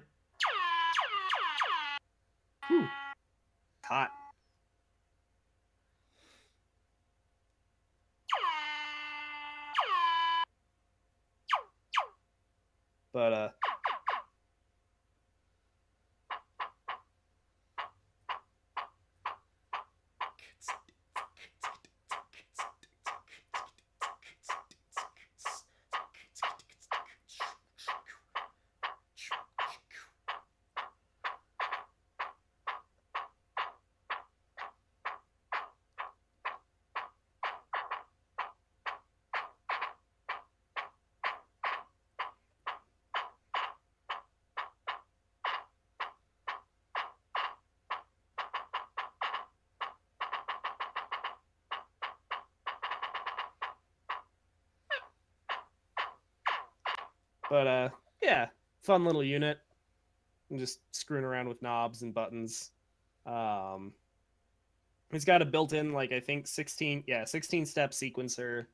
S2: Whew. Hot. But yeah, fun little unit. I'm just screwing around with knobs and buttons. It's got a built-in like I think 16 step sequencer.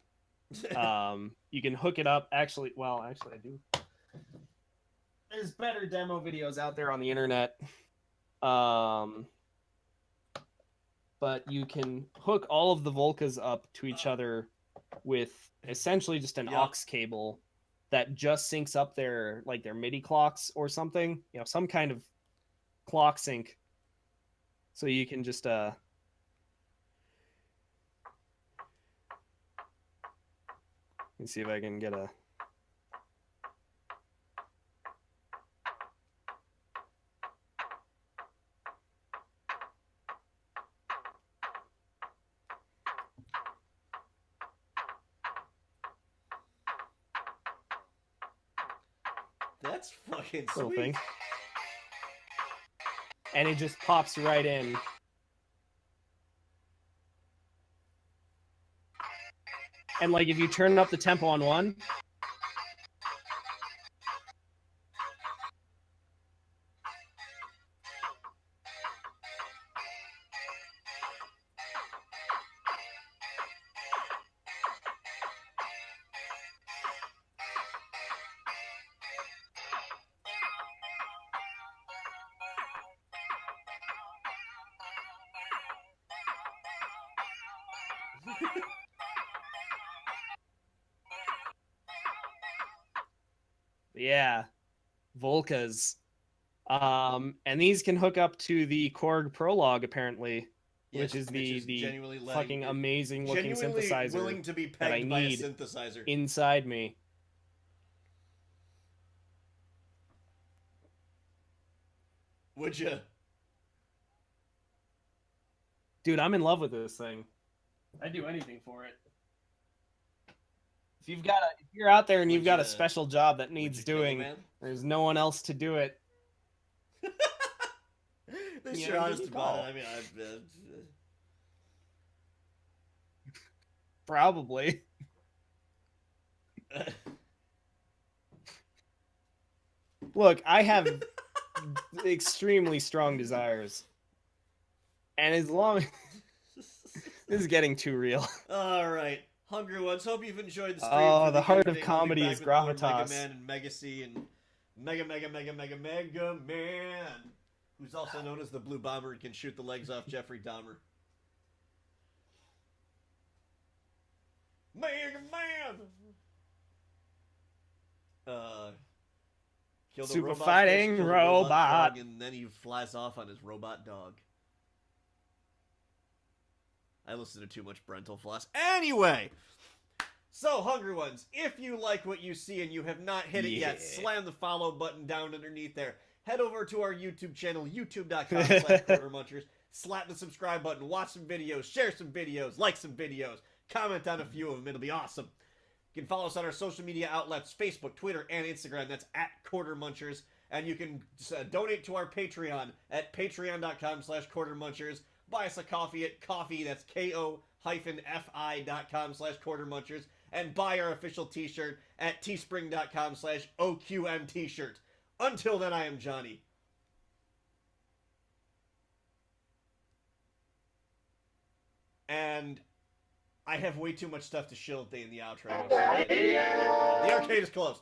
S2: You can hook it up. Actually I do. There's better demo videos out there on the internet. But you can hook all of the Volcas up to each other with essentially just an aux cable that just syncs up their MIDI clocks or something, some kind of clock sync. So you can just let me see if I can get a
S1: That's fucking
S2: little
S1: sweet.
S2: thing. And it just pops right in. And like if you turn up the tempo on one, yeah. Volcas. And these can hook up to the Korg Prologue, apparently, which is the
S1: genuinely
S2: fucking amazing looking synthesizer
S1: willing to be
S2: that I
S1: pegged by a
S2: need
S1: synthesizer.
S2: inside me.
S1: Would you?
S2: Dude, I'm in love with this thing. I'd do anything for it. If you're out there and you've got a special job that needs doing, there's no one else to do it.
S1: They sure honest about it. I mean,
S2: probably. Look, I have extremely strong desires. And as long this is getting too real.
S1: All right. Hungry Ones, hope you've enjoyed the stream.
S2: Oh, the heart
S1: evening.
S2: of comedy is gravitas.
S1: Mega Man and Megacy and Mega Man, who's also known as the Blue Bomber and can shoot the legs off Jeffrey Dahmer. Mega Man! Killed
S2: Super
S1: a robot
S2: fighting
S1: fish, killed a
S2: robot.
S1: frog, and then he flies off on his robot dog. I listen to too much Brental Floss. Anyway! So, Hungry Ones, if you like what you see and you have not hit it yet, slam the follow button down underneath there. Head over to our YouTube channel, youtube.com/quartermunchers. Slap the subscribe button, watch some videos, share some videos, like some videos, comment on a few of them. It'll be awesome. You can follow us on our social media outlets, Facebook, Twitter, and Instagram. That's @quartermunchers. And you can donate to our Patreon at patreon.com/quartermunchers. Buy us a coffee at coffee, that's ko-fi.com/quartermunchers. And buy our official t-shirt at teespring.com/OQM-t-shirt. Until then, I am Johnny. And I have way too much stuff to shill at the end of the outro. The arcade is closed.